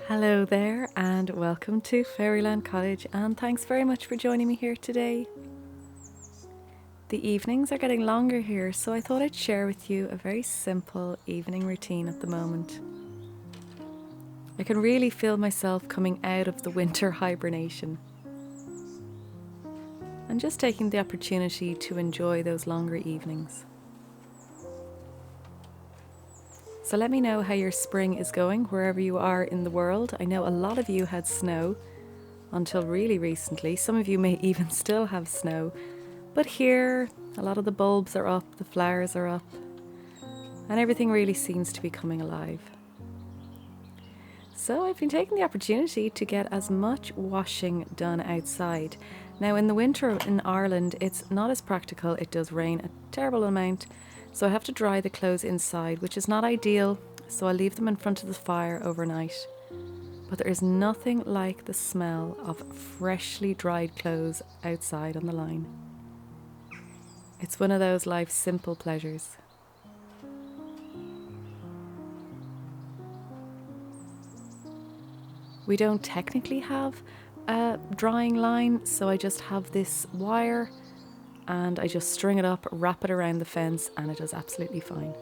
Hello there and welcome to Fairyland Cottage, and thanks very much for joining me here today. The evenings are getting longer here, so I thought I'd share with you a very simple evening routine at the moment. I can really feel myself coming out of the winter hibernation and just taking the opportunity to enjoy those longer evenings. So let me know how your spring is going wherever you are in the world. I know a lot of you had snow until really recently. Some of you may even still have snow. But here, a lot of the bulbs are up, the flowers are up, and everything really seems to be coming alive. So I've been taking the opportunity to get as much washing done outside. Now in the winter in Ireland, it's not as practical. It does rain a terrible amount. So I have to dry the clothes inside, which is not ideal, so I leave them in front of the fire overnight. But there is nothing like the smell of freshly dried clothes outside on the line. It's one of those life's simple pleasures. We don't technically have a drying line, so I just have this wire and I just string it up, wrap it around the fence, and it does absolutely fine.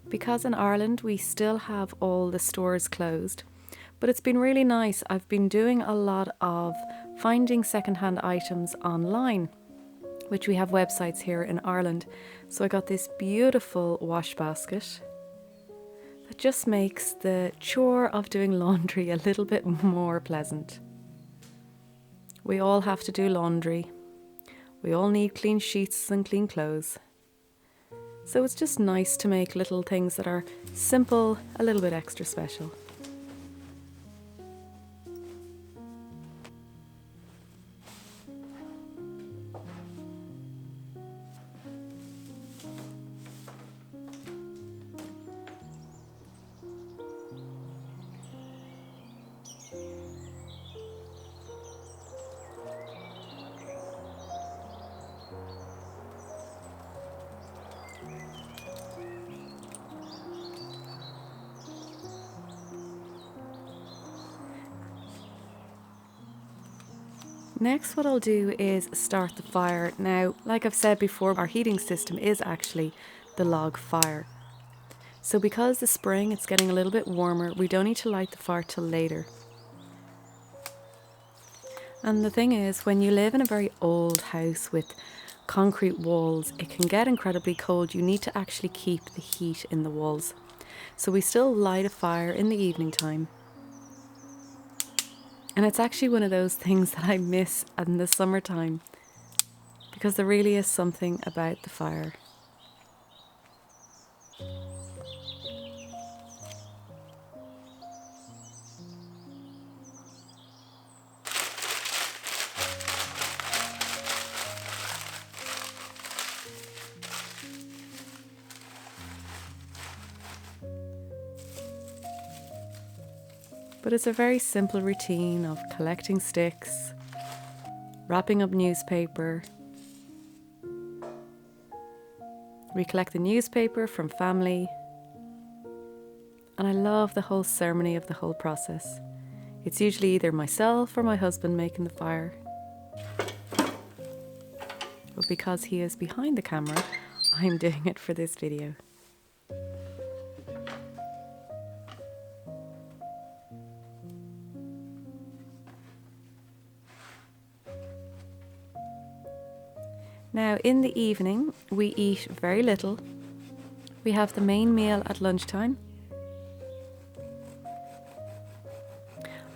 Because in Ireland we still have all the stores closed, but it's been really nice. I've been doing a lot of finding secondhand items online, which we have websites here in Ireland. So I got this beautiful wash basket that just makes the chore of doing laundry a little bit more pleasant. We all have to do laundry. We all need clean sheets and clean clothes. So it's just nice to make little things that are simple a little bit extra special. Next, what I'll do is start the fire. Now, like I've said before, our heating system is actually the log fire. So because the spring, it's getting a little bit warmer, we don't need to light the fire till later. And the thing is, when you live in a very old house with concrete walls, it can get incredibly cold. You need to actually keep the heat in the walls. So we still light a fire in the evening time. And it's actually one of those things that I miss in the summertime, because there really is something about the fire. But it's a very simple routine of collecting sticks, wrapping up newspaper. We collect the newspaper from family, and I love the whole ceremony of the whole process. It's usually either myself or my husband making the fire. But because he is behind the camera, I'm doing it for this video. Now, in the evening, we eat very little. We have the main meal at lunchtime.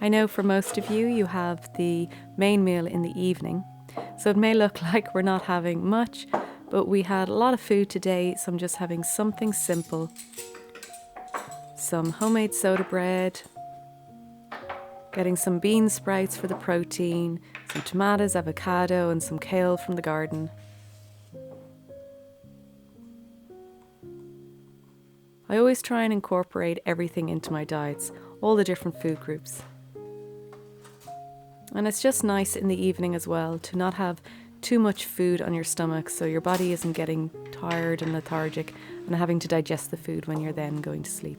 I know for most of you, you have the main meal in the evening. So it may look like we're not having much, but we had a lot of food today, so I'm just having something simple. Some homemade soda bread, getting some bean sprouts for the protein, some tomatoes, avocado, and some kale from the garden. I always try and incorporate everything into my diets, all the different food groups. And it's just nice in the evening as well to not have too much food on your stomach so your body isn't getting tired and lethargic and having to digest the food when you're then going to sleep.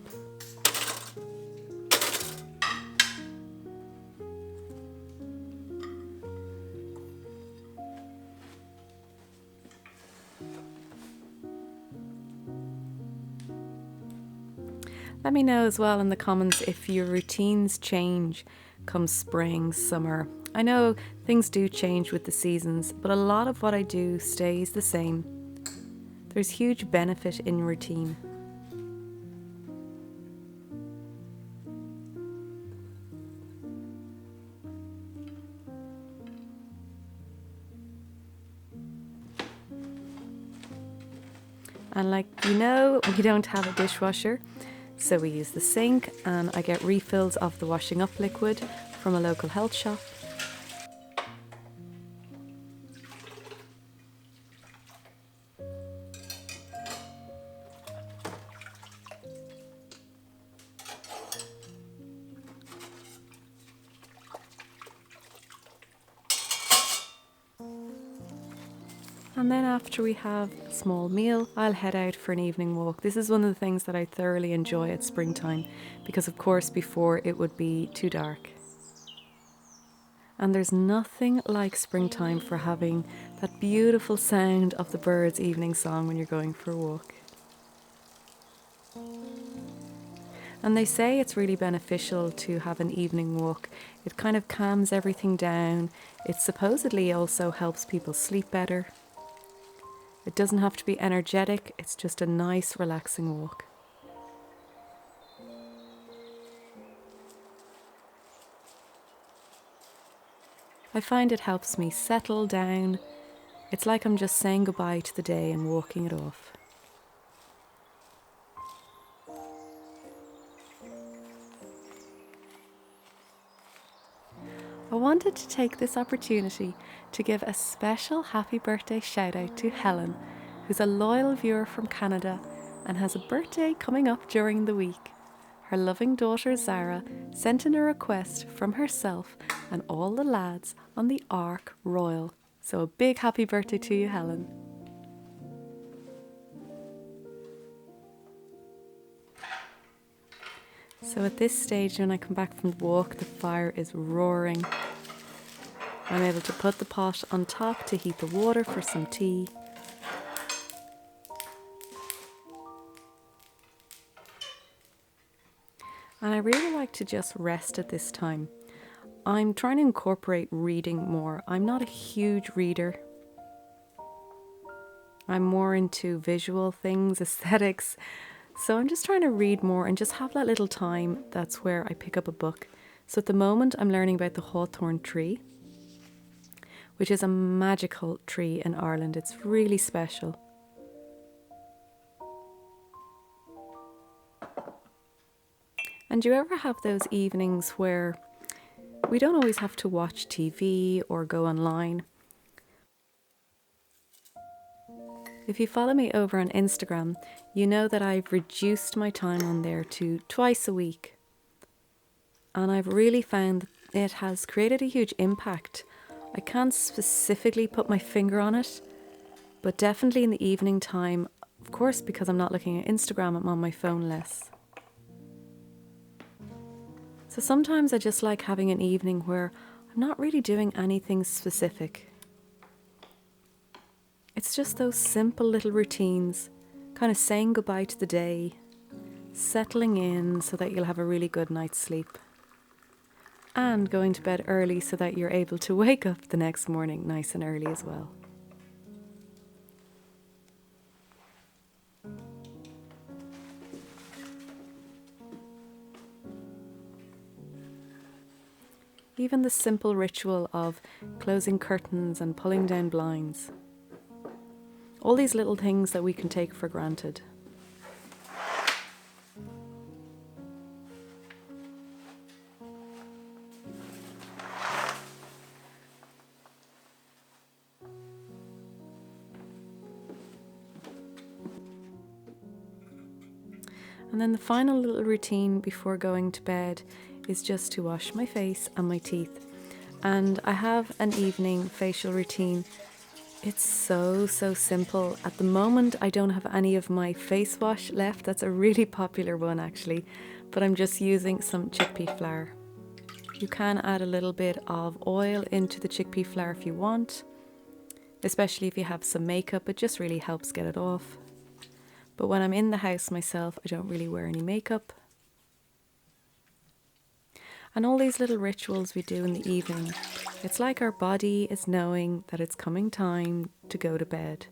Let me know as well in the comments if your routines change come spring, summer. I know things do change with the seasons, but a lot of what I do stays the same. There's huge benefit in routine. And like you know, we don't have a dishwasher, so we use the sink, and I get refills of the washing up liquid from a local health shop. And then after we have a small meal, I'll head out for an evening walk. This is one of the things that I thoroughly enjoy at springtime because, of course, before it would be too dark. And there's nothing like springtime for having that beautiful sound of the birds' evening song when you're going for a walk. And they say it's really beneficial to have an evening walk. It kind of calms everything down. It supposedly also helps people sleep better. It doesn't have to be energetic, it's just a nice, relaxing walk. I find it helps me settle down. It's like I'm just saying goodbye to the day and walking it off. I wanted to take this opportunity to give a special happy birthday shout out to Helen, who's a loyal viewer from Canada and has a birthday coming up during the week. Her loving daughter Zara sent in a request from herself and all the lads on the Ark Royal. So a big happy birthday to you, Helen. So at this stage, when I come back from the walk, the fire is roaring. I'm able to put the pot on top to heat the water for some tea. And I really like to just rest at this time. I'm trying to incorporate reading more. I'm not a huge reader. I'm more into visual things, aesthetics. So I'm just trying to read more and just have that little time. That's where I pick up a book. So at the moment I'm learning about the hawthorn tree, which is a magical tree in Ireland. It's really special. And do you ever have those evenings where we don't always have to watch TV or go online? If you follow me over on Instagram, you know that I've reduced my time on there to twice a week. And I've really found it has created a huge impact. I can't specifically put my finger on it, but definitely in the evening time, of course, because I'm not looking at Instagram, I'm on my phone less. So sometimes I just like having an evening where I'm not really doing anything specific. It's just those simple little routines, kind of saying goodbye to the day, settling in so that you'll have a really good night's sleep, and going to bed early so that you're able to wake up the next morning nice and early as well. Even the simple ritual of closing curtains and pulling down blinds. All these little things that we can take for granted. And then the final little routine before going to bed is just to wash my face and my teeth. And I have an evening facial routine. It's so simple. At the moment I don't have any of my face wash left. That's a really popular one actually, but I'm just using some chickpea flour. You can add a little bit of oil into the chickpea flour if you want, especially if you have some makeup. It just really helps get it off. But when I'm in the house myself, I don't really wear any makeup. And all these little rituals we do in the evening, it's like our body is knowing that it's coming time to go to bed.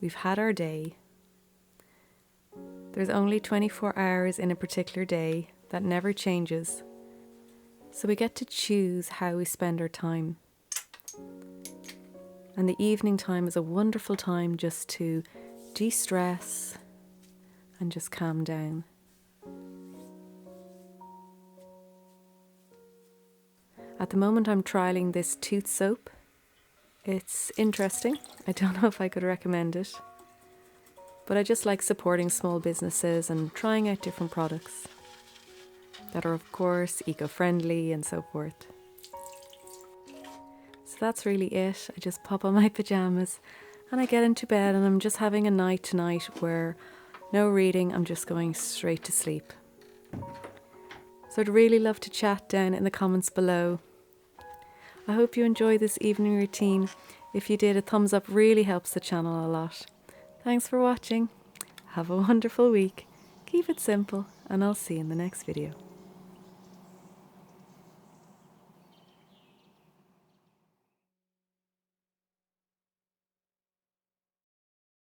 We've had our day. There's only 24 hours in a particular day. That never changes. So we get to choose how we spend our time. And the evening time is a wonderful time just to de-stress and just calm down. At the moment I'm trialing this tooth soap. It's interesting. I don't know if I could recommend it, but I just like supporting small businesses and trying out different products that are of course eco-friendly and so forth. So that's really it. I just pop on my pajamas and I get into bed, and I'm just having a night tonight where no reading, I'm just going straight to sleep. So I'd really love to chat down in the comments below. I hope you enjoy this evening routine. If you did, a thumbs up really helps the channel a lot. Thanks for watching. Have a wonderful week. Keep it simple, and I'll see you in the next video.